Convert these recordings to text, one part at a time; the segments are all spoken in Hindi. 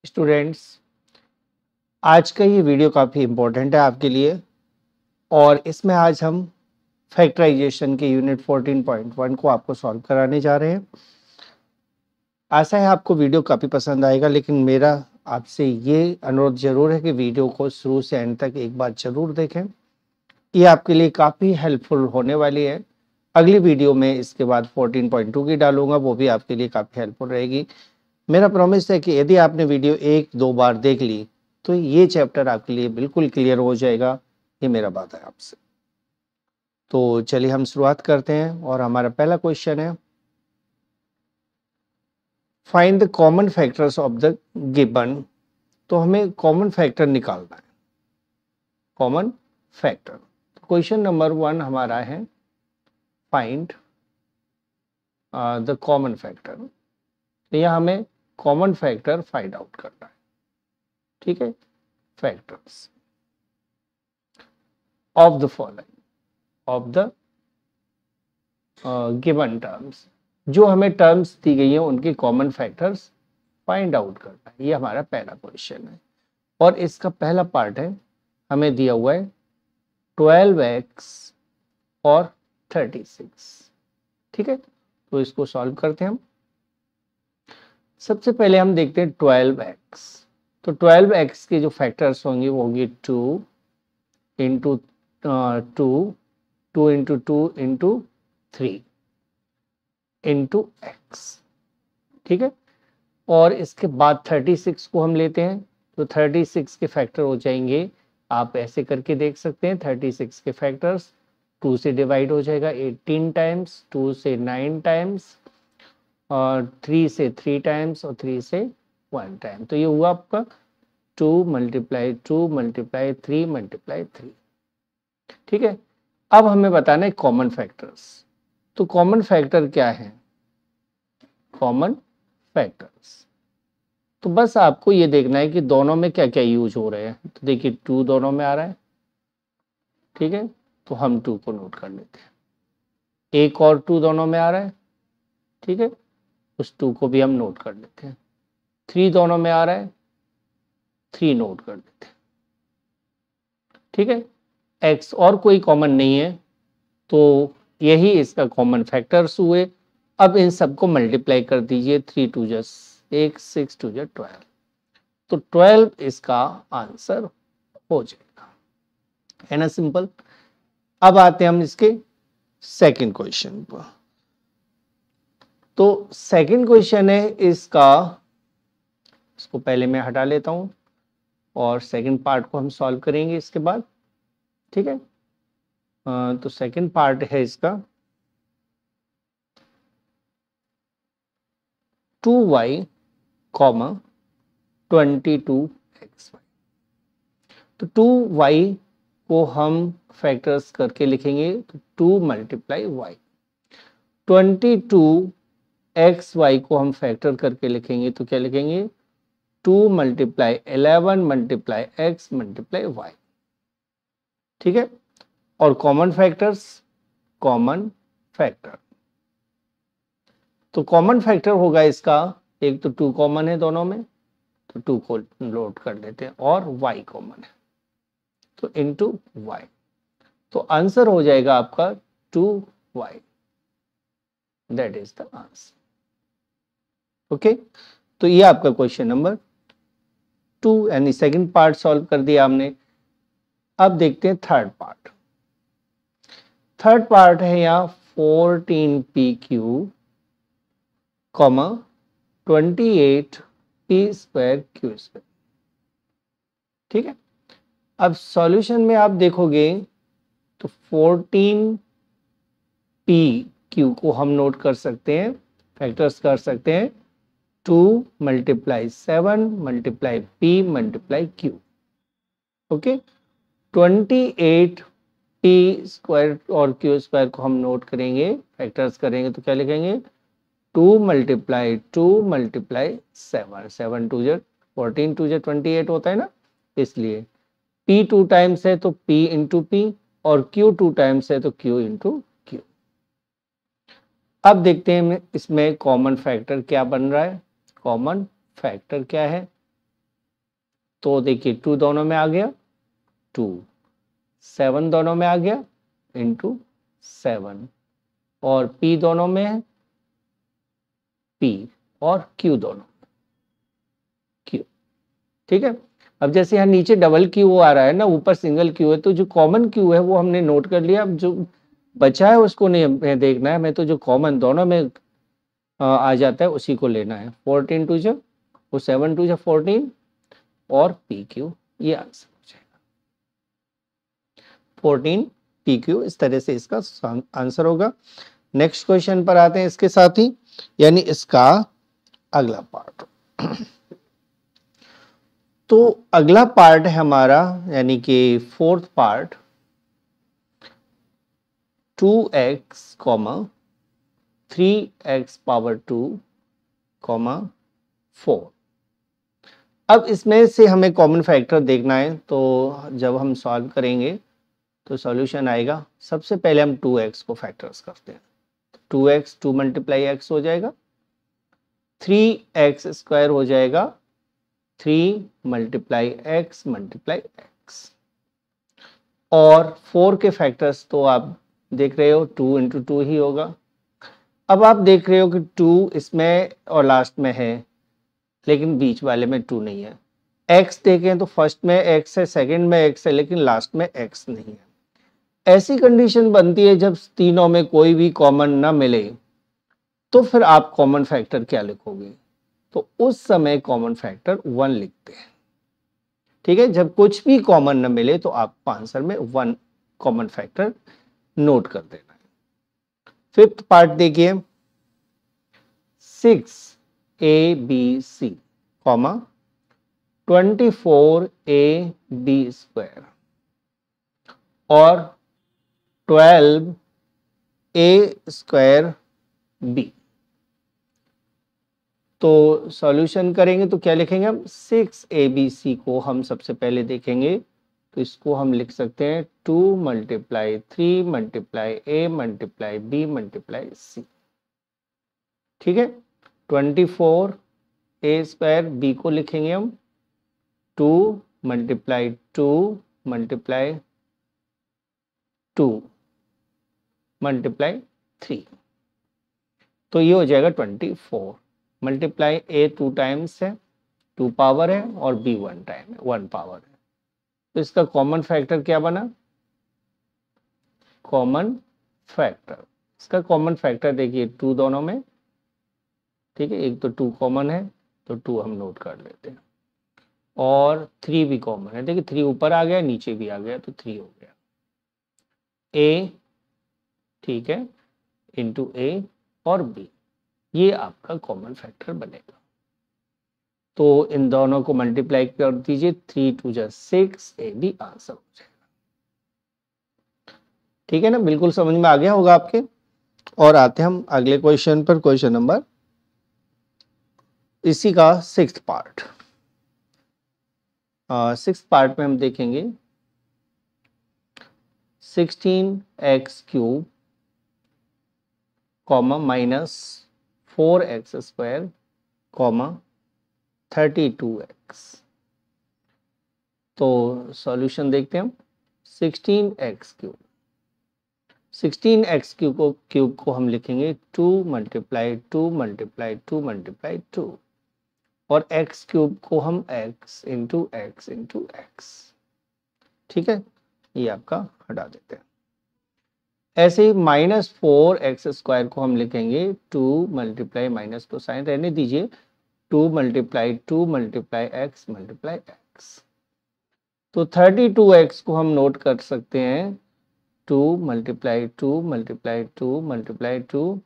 स्टूडेंट्स, आज का ये वीडियो काफ़ी इम्पोर्टेंट है आपके लिए और इसमें आज हम फैक्टराइजेशन के यूनिट 14.1 को आपको सॉल्व कराने जा रहे हैं। आशा है आपको वीडियो काफ़ी पसंद आएगा, लेकिन मेरा आपसे ये अनुरोध ज़रूर है कि वीडियो को शुरू से एंड तक एक बार ज़रूर देखें। ये आपके लिए काफ़ी हेल्पफुल होने वाली है। अगली वीडियो में इसके बाद 14.2 की डालूंगा, वो भी आपके लिए काफ़ी हेल्पफुल रहेगी। मेरा प्रॉमिस है कि यदि आपने वीडियो 1-2 बार देख ली तो ये चैप्टर आपके लिए बिल्कुल क्लियर हो जाएगा, ये मेरा वादा है आपसे। तो चलिए हम शुरुआत करते हैं और हमारा पहला क्वेश्चन है, find the common factors of the given. तो हमें कॉमन फैक्टर निकालना है, कॉमन फैक्टर। क्वेश्चन नंबर 1 हमारा है फाइंड द कॉमन फैक्टर। तो यह हमें कॉमन फैक्टर फाइंड आउट करना है। ठीक है, factors of the following of the given terms, जो हमें टर्म्स दी गई हैं उनके कॉमन फैक्टर्स फाइंड आउट करना है। ये हमारा पहला क्वेश्चन है और इसका पहला पार्ट है, हमें दिया हुआ है 12x और 36। ठीक है, तो इसको सॉल्व करते हैं हम। सबसे पहले हम देखते हैं 12x। तो 12x के जो फैक्टर्स होंगे वो होंगे 2 into 2 into 2 into 3 into x. ठीक है, और इसके बाद 36 को हम लेते हैं, तो 36 के फैक्टर हो जाएंगे, आप ऐसे करके देख सकते हैं। 36 के फैक्टर्स 2 से डिवाइड हो जाएगा 18 टाइम्स, 2 से 9 टाइम्स, और 3 से 3 टाइम्स और 3 से 1 टाइम। तो ये हुआ आपका 2 मल्टीप्लाई 2 मल्टीप्लाई 3 मल्टीप्लाई 3। ठीक है, अब हमें बताना है कॉमन फैक्टर्स। तो कॉमन फैक्टर क्या है? कॉमन फैक्टर्स, तो बस आपको ये देखना है कि दोनों में क्या क्या यूज हो रहे हैं। तो देखिए 2 दोनों में आ रहा है। ठीक है, तो हम 2 को नोट कर लेते हैं। एक और 2 दोनों में आ रहा है। ठीक है, उस 2 को भी हम नोट कर लेते हैं। 3 दोनों में आ रहा है, 3 नोट कर लेते हैं। ठीक है, एक्स और कोई कॉमन नहीं है, तो यही इसका कॉमन फैक्टर्स हुए। अब इन सबको मल्टीप्लाई कर दीजिए, 3 2 जा 6, 6 2 जा 12, तो 12 इसका आंसर हो जाएगा, है ना, सिंपल। अब आते हैं हम इसके सेकंड क्वेश्चन पर। तो सेकंड क्वेश्चन है इसका, इसको पहले मैं हटा लेता हूं और सेकंड पार्ट को हम सॉल्व करेंगे इसके बाद। ठीक है, तो सेकंड पार्ट है इसका 2y, 22xy। तो 2y को हम फैक्टर्स करके लिखेंगे, तो 2 मल्टीप्लाई वाई। 22xy को हम फैक्टर करके लिखेंगे, तो क्या लिखेंगे? 2 multiply 11 multiply x multiply y. ठीक है, और कॉमन फैक्टर्स, कॉमन फैक्टर, तो कॉमन फैक्टर होगा इसका, एक तो 2 कॉमन है दोनों में, तो 2 को नोट कर लेते हैं, और y कॉमन है तो इनटू y। तो आंसर हो जाएगा आपका 2y, that is the answer. Okay, तो ये आपका क्वेश्चन नंबर 2 यानी सेकंड पार्ट सॉल्व कर दिया हमने। अब देखते हैं थर्ड पार्ट। थर्ड पार्ट है यहाँ 14pq, 28p²q²। ठीक है, अब सॉल्यूशन में आप देखोगे तो 14pq को हम नोट कर सकते हैं, फैक्टर्स कर सकते हैं, 2 multiply 7 multiply p multiply q। Okay, 28p² और q² को हम नोट करेंगे, फैक्टर्स करेंगे, तो क्या लिखेंगे? 2 मल्टीप्लाई 2 मल्टीप्लाई 7, 7 2 जा 14, 2 जा 28 होता है ना, इसलिए p 2 टाइम्स है तो p इंटू p, और q 2 टाइम्स है तो q इंटू q। अब देखते हैं इसमें कॉमन फैक्टर क्या बन रहा है। कॉमन फैक्टर क्या है? तो देखिए 2 दोनों में आ गया 2, 7 दोनों में आ गया इंटू 7, और p दोनों में है p, और q दोनों q। ठीक है, अब जैसे यहाँ नीचे डबल क्यू आ रहा है ना, ऊपर सिंगल क्यू है, तो जो कॉमन क्यू है वो हमने नोट कर लिया। अब जो बचा है उसको नहीं हमें देखना है, हमें तो जो कॉमन दोनों में आ जाता है उसी को लेना है। 14 टू जो वो 7 टू जो 14 और पी क्यू, ये आंसर हो जाएगा 14 पी क्यू। इस तरह से इसका आंसर होगा। नेक्स्ट क्वेश्चन पर आते हैं इसके साथ ही, यानी इसका अगला पार्ट। तो अगला पार्ट है हमारा, यानी कि fourth part, 2x, 3x power 2, 4। अब इसमें से हमें कॉमन फैक्टर देखना है, तो जब हम सॉल्व करेंगे तो सॉल्यूशन आएगा। सबसे पहले हम 2x को फैक्टर्स करते हैं। 2x 2 मल्टीप्लाई x हो जाएगा, 3x स्क्वायर हो जाएगा 3 मल्टीप्लाई x मल्टीप्लाई x, और 4 के फैक्टर्स तो आप देख रहे हो 2 इंटू 2 ही होगा। अब आप देख रहे हो कि 2 इसमें और लास्ट में है, लेकिन बीच वाले में 2 नहीं है। x देखें तो फर्स्ट में x है, सेकंड में x है, लेकिन लास्ट में x नहीं है। ऐसी कंडीशन बनती है जब तीनों में कोई भी कॉमन ना मिले, तो फिर आप कॉमन फैक्टर क्या लिखोगे? तो उस समय कॉमन फैक्टर 1 लिखते हैं। ठीक है, जब कुछ भी कॉमन ना मिले तो आपको आंसर में 1 कॉमन फैक्टर नोट कर देना है। फिफ्थ पार्ट देखिए, 6abc, 24ab स्क्वायर और 12a स्क्वायर b। तो सॉल्यूशन करेंगे तो क्या लिखेंगे हम? 6abc को हम सबसे पहले देखेंगे, तो इसको हम लिख सकते हैं 2 multiply 3 multiply a multiply b multiply c। ठीक है, 24a स्क्वायर, b को लिखेंगे हम 2 मल्टीप्लाई 2 मल्टीप्लाई 2 मल्टीप्लाई 3, तो ये हो जाएगा 24। मल्टीप्लाई a 2 टाइम्स है, 2 पावर है, और b 1 टाइम है, 1 पावर है। तो इसका कॉमन फैक्टर क्या बना? कॉमन फैक्टर, इसका कॉमन फैक्टर देखिए 2 दोनों में। ठीक है, एक तो 2 कॉमन है तो 2 हम नोट कर लेते हैं, और 3 भी कॉमन है। देखिए 3 ऊपर आ गया, नीचे भी आ गया, तो 3 हो गया a, ठीक है, इंटू a और b, ये आपका कॉमन फैक्टर बनेगा। तो इन दोनों को मल्टीप्लाई कर दीजिए, 3 2 जा 6, ए भी आंसर हो जाएगा। ठीक है ना, बिल्कुल समझ में आ गया होगा आपके। और आते हैं हम अगले क्वेश्चन पर, क्वेश्चन नंबर इसी का 6th पार्ट। 6th पार्ट में हम देखेंगे 16x cube comma minus 4x square comma 32x। तो सॉल्यूशन देखते हैं हम। 16x क्यूब, 16x क्यूब को हम लिखेंगे 2 मल्टीप्लाई 2 मल्टीप्लाई 2 मल्टीप्लाई 2, और x क्यूब को हम x into x into x. ठीक है, ये आपका हटा देते हैं। ऐसे ही माइनस 4x स्क्वायर को हम लिखेंगे 2 मल्टीप्लाई, माइनस तो साइन रहने दीजिए, 2 multiply 2 multiply x multiply x. तो 32x को हम नोट कर सकते हैं 2 मल्टीप्लाई 2 मल्टीप्लाई 2 मल्टीप्लाई 2,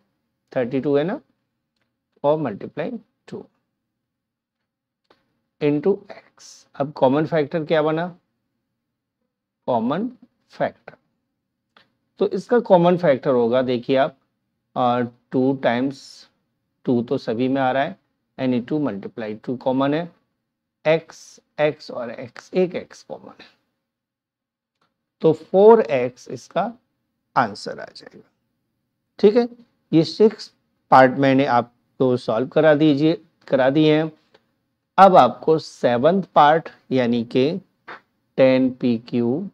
32 है ना, और मल्टीप्लाई 2 इंटू एक्स। अब कॉमन फैक्टर क्या बना? कॉमन फैक्टर, तो इसका कॉमन फैक्टर होगा, देखिए आप 2 टाइम्स 2 तो सभी में आ रहा है, यानी 2 मल्टीप्लाई 2 कॉमन है, x x और x, एक x कॉमन है, तो 4x इसका आंसर आ जाएगा। ठीक है, ये 6 पार्ट मैंने आपको सॉल्व करा दिए हैं। अब आपको 7th पार्ट यानी कि 10 PQ,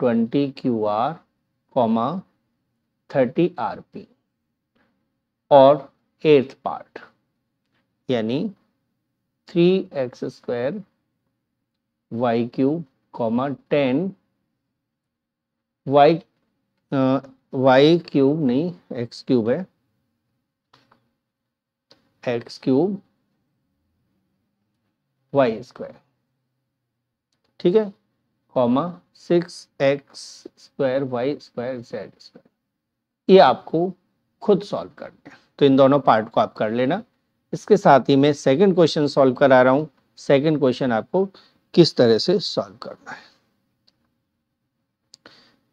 20QR, 30RP और 8th पार्ट यानी 3x², y³, 10 y³ नहीं x³ है, x³ y², ठीक है, 6x² y² z²। ये आपको खुद सॉल्व करना है, तो इन दोनों पार्ट को आप कर लेना। इसके साथ ही मैं सेकंड क्वेश्चन सॉल्व करा रहा हूं। सेकंड क्वेश्चन आपको किस तरह से सॉल्व करना है।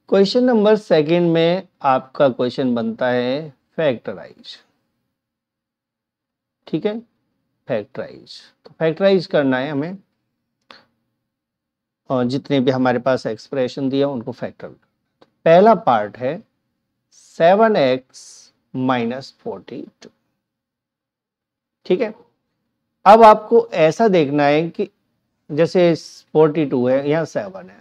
क्वेश्चन नंबर सेकंड में आपका क्वेश्चन बनता है फैक्टराइज, ठीक है, फैक्टराइज। तो फैक्टराइज करना है हमें, और जितने भी हमारे पास एक्सप्रेशन दिया उनको फैक्टर। पहला पार्ट है 7x - 42, ठीक है। अब आपको ऐसा देखना है कि जैसे 42 है, यहाँ 7 है,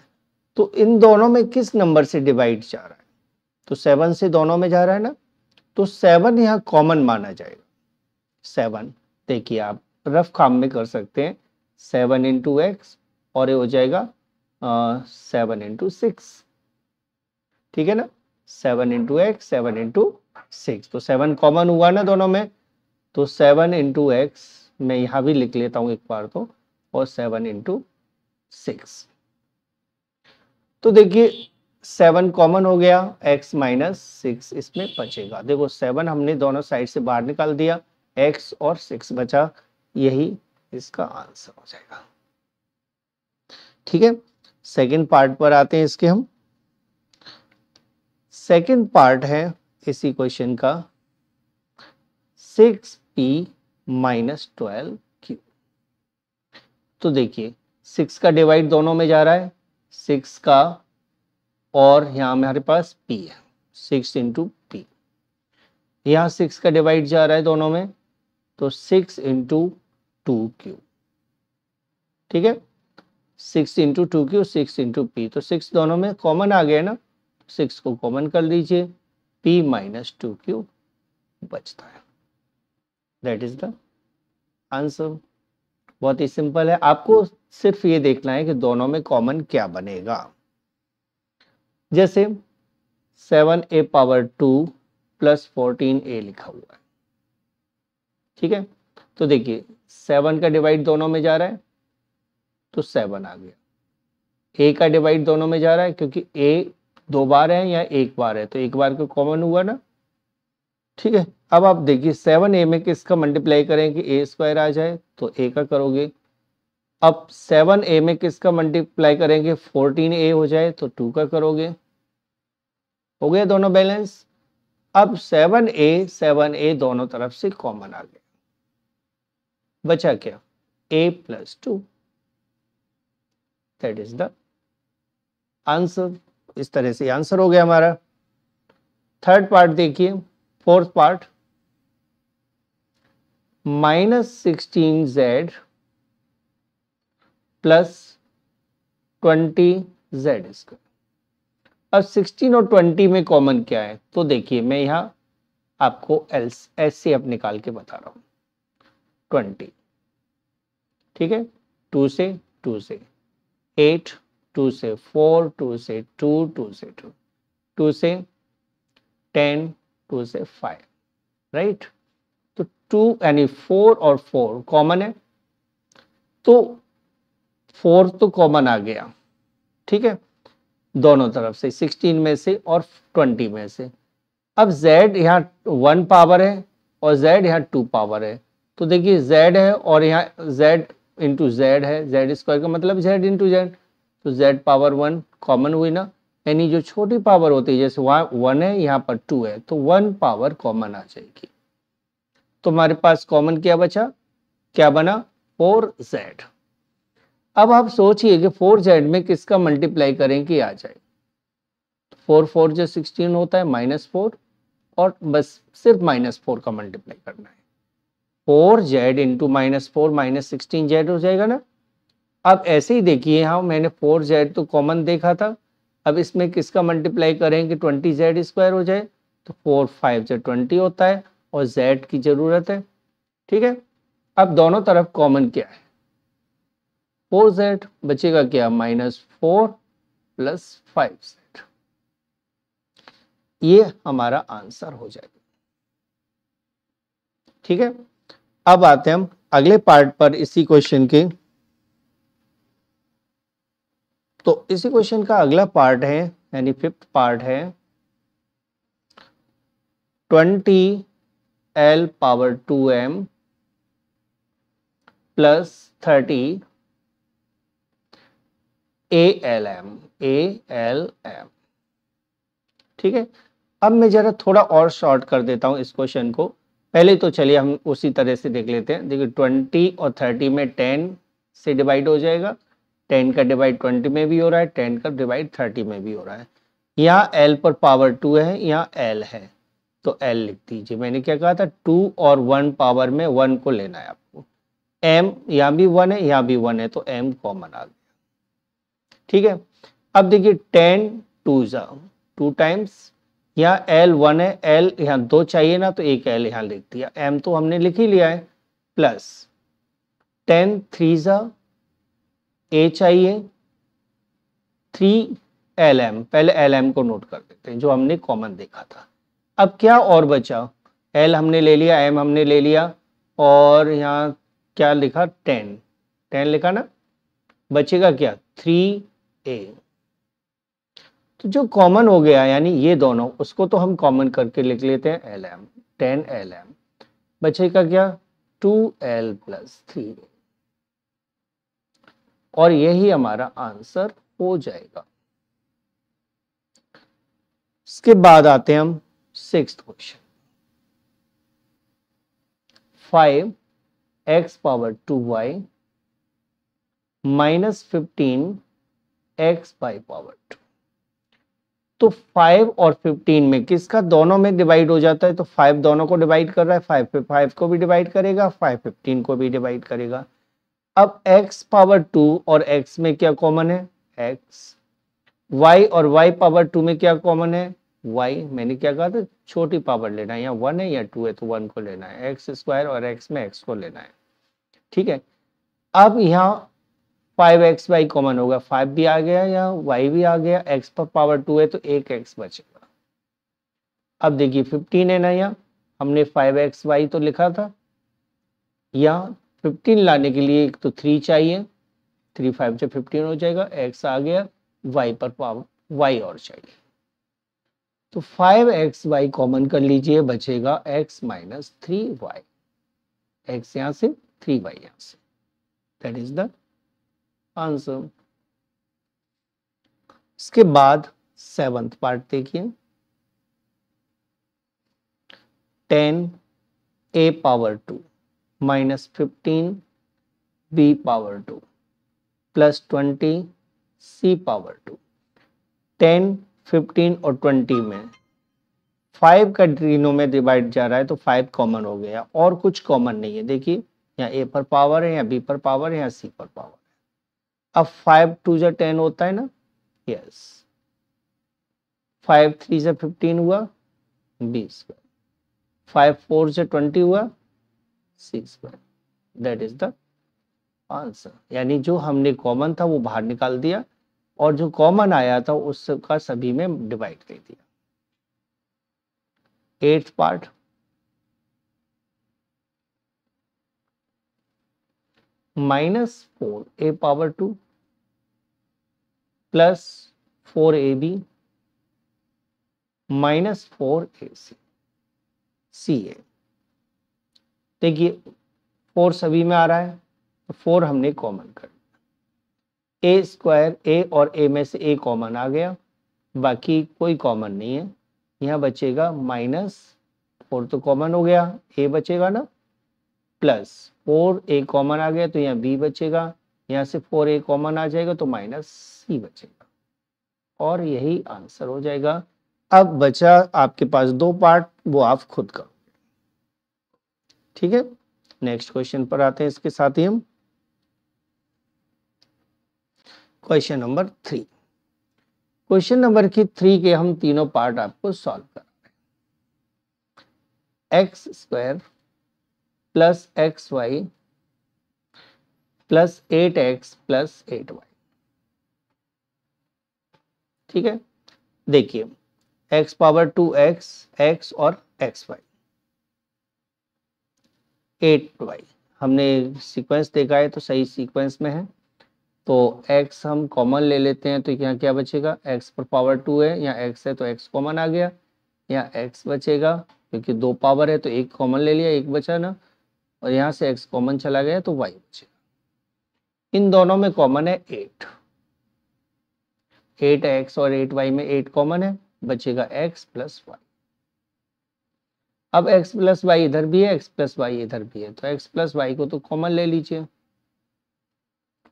तो इन दोनों में किस नंबर से डिवाइड जा रहा है, तो 7 से दोनों में जा रहा है ना, तो 7 यहाँ कॉमन माना जाएगा। 7 देखिए आप रफ काम में कर सकते हैं, 7 × x और ये हो जाएगा 7 × 6, ठीक है ना, 7 × x 7 × 6, तो 7 कॉमन हुआ ना दोनों में, तो 7 × x मैं यहां भी लिख लेता हूं एक बार तो, और 7 × 6, तो देखिए 7 कॉमन हो गया, x - 6 इसमें बचेगा। देखो 7 हमने दोनों साइड से बाहर निकाल दिया, x और 6 बचा, यही इसका आंसर हो जाएगा, ठीक है। सेकंड पार्ट पर आते हैं इसके हम। सेकंड पार्ट है इसी क्वेश्चन का 6p - 12q। तो देखिए 6 का डिवाइड दोनों में जा रहा है, 6 का, और यहां हमारे पास p है, 6 × p, यहां 6 का डिवाइड जा रहा है दोनों में, तो 6 × 2q, ठीक है, 6 × 2q 6 × p, तो 6 दोनों में कॉमन आ गया ना, 6 को कॉमन कर लीजिए, p - 2q बचता है, दैट इज द आंसर। बहुत ही सिंपल है, आपको सिर्फ ये देखना है कि दोनों में कॉमन क्या बनेगा। जैसे 7a² + 14a लिखा हुआ है, ठीक है, तो देखिए 7 का डिवाइड दोनों में जा रहा है, तो 7 आ गया। a का डिवाइड दोनों में जा रहा है, क्योंकि a 2 बार है या 1 बार है, तो 1 बार का कॉमन हुआ ना, ठीक है। अब आप देखिए 7a में किसका मल्टीप्लाई करें कि a² आ जाए, तो a का करोगे। अब 7a में किसका मल्टीप्लाई करेंगे 14a हो जाए, तो 2 का करोगे, हो गया दोनों बैलेंस। अब 7a दोनों तरफ से कॉमन आ गया, बचा क्या, a + 2, that is the answer. इस तरह से आंसर हो गया हमारा। थर्ड पार्ट देखिए, फोर्थ पार्ट, -16z + 20z²। अब 16 और 20 में कॉमन क्या है, तो देखिए मैं यहां आपको एचसीएफ निकाल के बता रहा हूं। 20, ठीक है, 2 से 2 से 8, 2 से 4, 2 से 2, 2 से 2, 2 से 10, 2 से 5, राइट। तो 2 यानी 4 और 4 कॉमन है, तो 4 तो कॉमन आ गया, ठीक है, दोनों तरफ से 16 में से और 20 में से। अब z यहाँ 1 पावर है और z यहाँ 2 पावर है, तो देखिए z है और यहाँ z × z है, z² का मतलब z × z, तो z पावर 1 कॉमन हुई ना, यानी जो छोटी पावर होती है, जैसे वहाँ 1 है यहाँ पर 2 है, तो 1 पावर कॉमन आ जाएगी। तो हमारे पास कॉमन क्या बचा, क्या बना, 4z। अब आप सोचिए कि 4z में किसका मल्टीप्लाई करें कि आ जाए, 4 4 जो 16 होता है, -4, और बस सिर्फ -4 का मल्टीप्लाई करना है। 4z इंटू -4 -16z हो जाएगा ना। अब ऐसे ही देखिए, हाँ मैंने 4z तो कॉमन देखा था, अब इसमें किसका मल्टीप्लाई करेंगे 20z स्क्वायर हो जाए, तो 4 5 से 20 होता है और z की जरूरत है। ठीक है, अब दोनों तरफ कॉमन क्या है, 4z बचेगा क्या, -4 + 5z, ये हमारा आंसर हो जाएगा। ठीक है, अब आते हैं हम अगले पार्ट पर इसी क्वेश्चन के। तो इसी क्वेश्चन का अगला पार्ट है, यानी 5th पार्ट है 20l power 2m plus 30 ALM। ठीक है, अब मैं जरा थोड़ा और शॉर्ट कर देता हूं इस क्वेश्चन को। पहले तो चलिए हम उसी तरह से देख लेते हैं। देखिए 20 और 30 में 10 से डिवाइड हो जाएगा, 10 का डिवाइड 20 में भी हो रहा है, 10 का डिवाइड 30 में भी हो रहा है। यहाँ l पर पावर 2 है, यहाँ l है, तो l लिख दीजिए। मैंने क्या कहा था, 2 और 1 पावर में 1 को लेना है आपको। m यहाँ भी 1 है, यहाँ भी 1 है, तो m कॉमन आ गया। ठीक है, अब देखिए 10 2 टाइम्स, यहाँ l 1 है, l यहाँ 2 चाहिए ना, तो एक l यहाँ लिख दिया, m तो हमने लिख ही लिया है, प्लस 10 3 a चाहिए, 3 lm, पहले lm को नोट कर देते हैं जो हमने कॉमन देखा था। अब क्या और बचा, l हमने ले लिया, m हमने ले लिया, और यहाँ क्या लिखा, 10 लिखा ना, बचेगा क्या 3a। तो जो कॉमन हो गया यानी ये दोनों, उसको तो हम कॉमन करके लिख लेते हैं lm, 10 lm, बचेगा क्या 2l + 3a, और यही हमारा आंसर हो जाएगा। इसके बाद आते हैं हम 6th question, 5x power 2y -15x y power 2। तो 5 और 15 में किसका दोनों में डिवाइड हो जाता है, तो 5 दोनों को डिवाइड कर रहा है, 5 पे 5 को भी डिवाइड करेगा, 5 15 को भी डिवाइड करेगा। अब x पावर 2 और x में क्या कॉमन है, x, y और y पावर 2 में क्या कॉमन है, y। मैंने क्या कहा था, छोटी पावर लेना है, यहाँ 1 है या 2 है, तो 1 को लेना है, x स्क्वायर और x में x को लेना है। ठीक है, अब यहाँ 5xy कॉमन होगा, 5 भी आ गया, यहाँ y भी आ गया, x पर पावर 2 है तो एक x बचेगा। अब देखिए 15 है ना, यहाँ हमने 5xy तो लिखा था, यहाँ 15 लाने के लिए एक तो 3 चाहिए, 3 5 से 15 हो जाएगा, x आ गया, y पर पावर y और चाहिए, तो 5xy कॉमन कर लीजिए, बचेगा x - 3y, x यहाँ से 3y यहाँ से, दैट इज द आंसर। इसके बाद 7th पार्ट देखिए, 10a power 2 -15 b power 2 + 20 c power 2। 10 15 और 20 में 5 का तीनों में डिवाइड जा रहा है, तो 5 कॉमन हो गया, और कुछ कॉमन नहीं है। देखिए यहाँ a पर पावर है, यहाँ b पर पावर है, यहाँ c पर पावर है। अब 5 2 जा 10 होता है ना, यस, 5 3 से 15 हुआ, 20, 5 4 से 20 हुआ, 6, दैट इज द आंसर। यानी जो हमने कॉमन था वो बाहर निकाल दिया, और जो कॉमन आया था उसका सभी में डिवाइड कर दिया। 8th part, -4a power 2 + 4ab -4ac ca। देखिए 4 सभी में आ रहा है, तो 4 हमने कॉमन कर दिया, a स्क्वायर, a और a में से a कॉमन आ गया, बाकी कोई कॉमन नहीं है। यहाँ बचेगा -4 तो कॉमन हो गया, a बचेगा ना, प्लस 4a कॉमन आ गया, तो यहाँ b बचेगा, यहाँ से 4a कॉमन आ जाएगा, तो -c बचेगा, और यही आंसर हो जाएगा। अब बचा आपके पास 2 पार्ट, वो आप खुद करो। ठीक है, नेक्स्ट क्वेश्चन पर आते हैं इसके साथ ही हम। Question number 3। क्वेश्चन नंबर 3 के हम तीनों पार्ट आपको सॉल्व कर x square plus x y plus 8x plus 8y। ठीक है, देखिए x पावर 2x x और xy 8y हमने सीक्वेंस देखा है तो सही सीक्वेंस में है। तो x हम कॉमन ले लेते हैं तो यहाँ क्या बचेगा, x पर पावर 2 है, यहाँ x है तो x कॉमन आ गया, यहाँ x बचेगा क्योंकि 2 पावर है तो 1 कॉमन ले लिया, 1 बचा ना, और यहाँ से x कॉमन चला गया तो y बचेगा। इन दोनों में कॉमन है 8x और 8y में 8 कॉमन है, बचेगा x प्लस वाई। अब x प्लस वाई इधर भी है, x प्लस वाई इधर भी है, तो x प्लस वाई को तो कॉमन ले लीजिए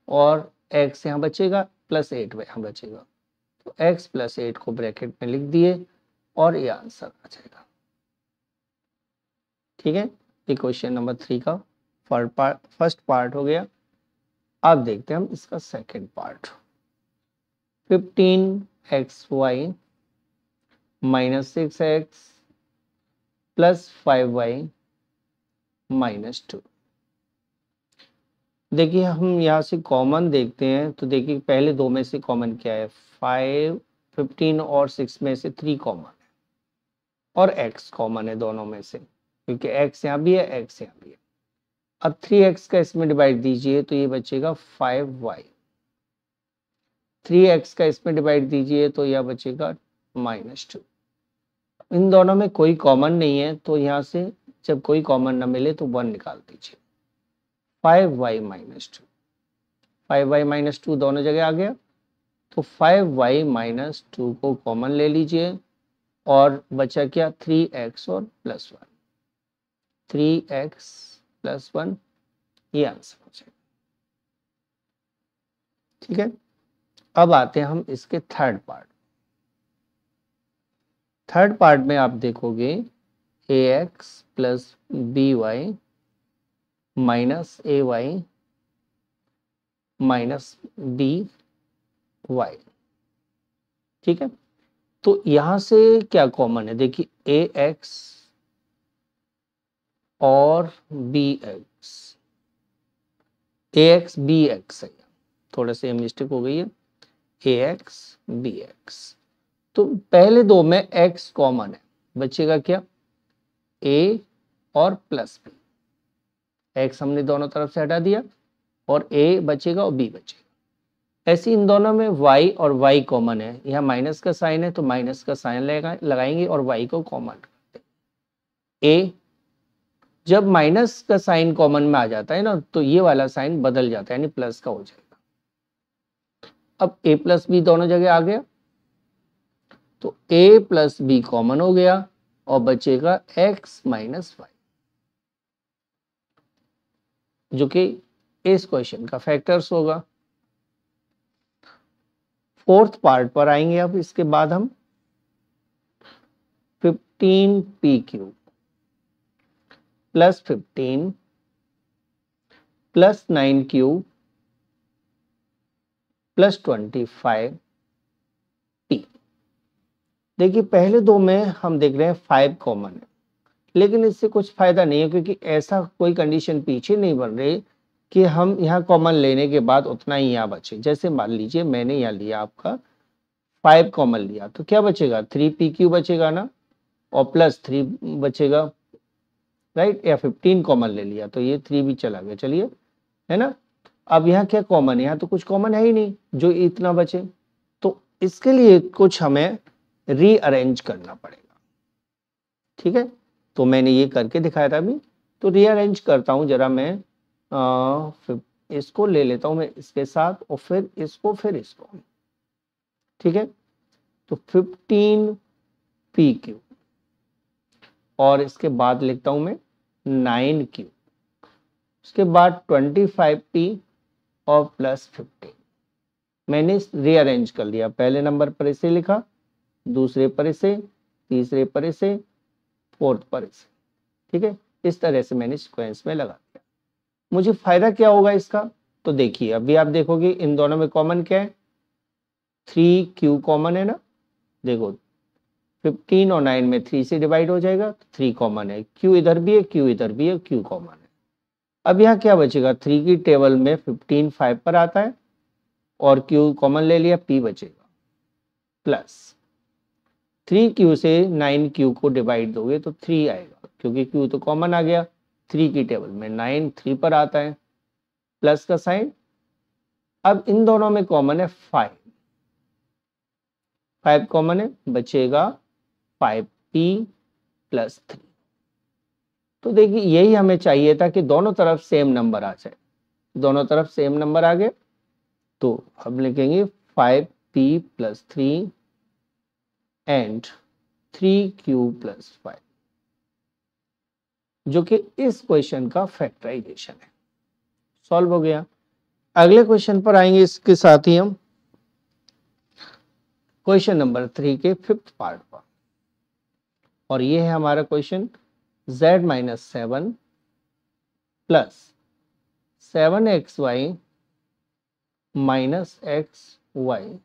और x यहाँ बचेगा प्लस 8 यहाँ बचेगा, तो x प्लस 8 को ब्रैकेट में लिख दिए और ये आंसर आ जाएगा। ठीक है, ये क्वेश्चन नंबर 3 का फर्स्ट पार्ट हो गया। अब देखते हैं हम इसका second part. 15xy minus 6x plus 5y minus 2। देखिए हम यहाँ से कॉमन देखते हैं तो देखिए पहले दो में से कॉमन क्या है, 15 और 6 में से 3 कॉमन है और x कॉमन है दोनों में से, क्योंकि x यहाँ भी है x यहाँ भी है। अब 3x का इसमें डिवाइड दीजिए तो ये बचेगा 5y, 3x का इसमें डिवाइड दीजिए तो यह बचेगा -2। इन दोनों में कोई कॉमन नहीं है तो यहाँ से जब कोई कॉमन ना मिले तो 1 निकाल दीजिए, 5y माइनस 2, 5y माइनस 2 दोनों जगह आ गया, तो 5y माइनस 2 को कॉमन ले लीजिए और बचा क्या, 3x और प्लस 1, 3x प्लस 1, ये आंसर हो जाएगा। ठीक है, अब आते हैं हम इसके थर्ड पार्ट। थर्ड पार्ट में आप देखोगे ax plus by minus ay minus by। ठीक है, तो यहां से क्या कॉमन है, देखिए ax और bx, ax bx है, थोड़ा सा मिस्टेक हो गई है, ax bx। तो पहले दो में x कॉमन है, बचेगा क्या, a और प्लस b, x हमने दोनों तरफ से हटा दिया और a बचेगा और b बचेगा। ऐसे इन दोनों में y और y कॉमन है, यहाँ माइनस का साइन है तो माइनस का साइन लगाएंगे और y को कॉमन करते हैं। a जब माइनस का साइन कॉमन में आ जाता है ना तो ये वाला साइन बदल जाता है, यानी प्लस का हो जाएगा। अब a प्लस b दोनों जगह आ गया तो a प्लस b कॉमन हो गया और बचेगा x माइनस वाई, जो कि इस क्वेश्चन का फैक्टर्स होगा। फोर्थ पार्ट पर आएंगे अब इसके बाद हम। 15p cube plus 15 plus 9 cube plus 25 p। देखिए पहले दो में हम देख रहे हैं 5 कॉमन है, लेकिन इससे कुछ फायदा नहीं है क्योंकि ऐसा कोई कंडीशन पीछे नहीं बन रही कि हम यहाँ कॉमन लेने के बाद उतना ही यहाँ बचे। जैसे मान लीजिए मैंने यहाँ लिया आपका 5 कॉमन लिया तो क्या बचेगा, 3p क्यू बचेगा ना, और प्लस 3 बचेगा, राइट, या 15 कॉमन ले लिया तो ये 3 भी चला गया, चलिए, है ना। अब यहाँ क्या कॉमन है, यहाँ तो कुछ कॉमन है ही नहीं जो इतना बचे, तो इसके लिए कुछ हमें रीअरेंज करना पड़ेगा। ठीक है, तो मैंने ये करके दिखाया था अभी, तो रीअरेंज करता हूँ जरा मैं, इसको ले लेता हूँ मैं इसके साथ और फिर इसको फिर इसको। ठीक है, तो 15p क्यूब और इसके बाद लिखता हूँ मैं 9 क्यूब, उसके बाद 25p और प्लस 15। मैंने रीअरेंज कर लिया, पहले नंबर पर इसे लिखा, दूसरे पर इसे, तीसरे पर इसे, फोर्थ पर इसे। ठीक है, इस तरह से मैंने सीक्वेंस में लगा दिया। मुझे फायदा क्या होगा इसका, तो देखिए अभी आप देखोगे इन दोनों में कॉमन क्या है, 3q कॉमन है ना, देखो 15 और 9 में 3 से डिवाइड हो जाएगा, 3 कॉमन है, q इधर भी है, q इधर भी है, q कॉमन है। अब यहाँ क्या बचेगा, 3 की टेबल में 15 5 पर आता है और q कॉमन ले लिया, p बचेगा, प्लस 3q से 9q को डिवाइड दोगे तो 3 आएगा, क्योंकि q तो कॉमन आ गया, 3 की टेबल में 9 3 पर आता है, प्लस का साइन। अब इन दोनों में कॉमन है 5, 5 कॉमन है, बचेगा 5p प्लस 3। तो देखिए यही हमें चाहिए था कि दोनों तरफ सेम नंबर आ जाए, दोनों तरफ सेम नंबर आ गए, तो हम लिखेंगे 5p plus 3 and 3q plus 5, जो कि इस क्वेश्चन का फैक्टराइजेशन है। सॉल्व हो गया। अगले क्वेश्चन पर आएंगे इसके साथ ही हम क्वेश्चन नंबर 3 के 5th पार्ट पर, और ये है हमारा question z minus 7 plus 7xy minus xyz।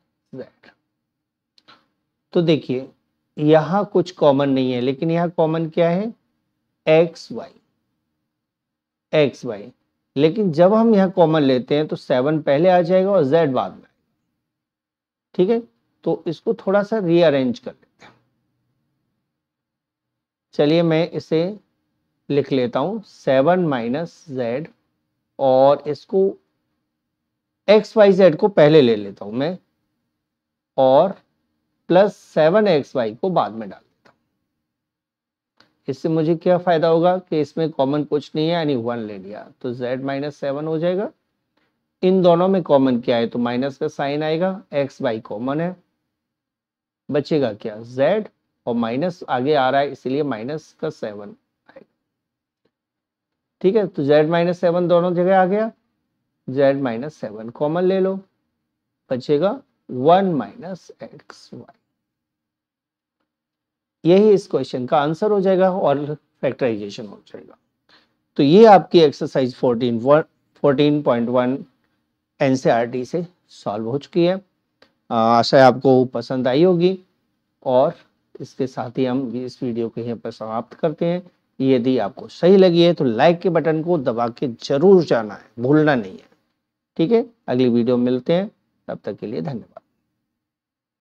तो देखिए यहां कुछ कॉमन नहीं है, लेकिन यहां कॉमन क्या है, xy, लेकिन जब हम यहां कॉमन लेते हैं तो 7 पहले आ जाएगा और z बाद में, ठीक है, तो इसको थोड़ा सा रीअरेंज कर लेते हैं। चलिए मैं इसे लिख लेता हूं 7 माइनस z, और इसको xyz को पहले ले लेता हूं मैं, और प्लस 7xy को बाद में डाल देता हूं। इससे मुझे क्या फायदा होगा कि इसमें कॉमन कुछ नहीं है, यानी 1 ले लिया, तो z माइनस 7 हो जाएगा। इन दोनों में कॉमन क्या है, तो माइनस का साइन आएगा, xy कॉमन है, बचेगा क्या, z, और माइनस आगे आ रहा है इसलिए माइनस का 7 आएगा, ठीक है। तो z माइनस 7 दोनों जगह आ गया, z माइनस 7 कॉमन ले लो, बचेगा 1 माइनस xy। यही इस क्वेश्चन का आंसर हो जाएगा और फैक्टराइजेशन हो जाएगा। तो ये आपकी एक्सरसाइज 14.1 एनसीईआरटी से सॉल्व हो चुकी है। आशा है आपको पसंद आई होगी, और इसके साथ ही हम इस वीडियो को यहीं पर समाप्त करते हैं। यदि आपको सही लगी है तो लाइक के बटन को दबा के जरूर जाना है, भूलना नहीं है, ठीक है। अगली वीडियो में मिलते हैं, तब तक के लिए धन्यवाद।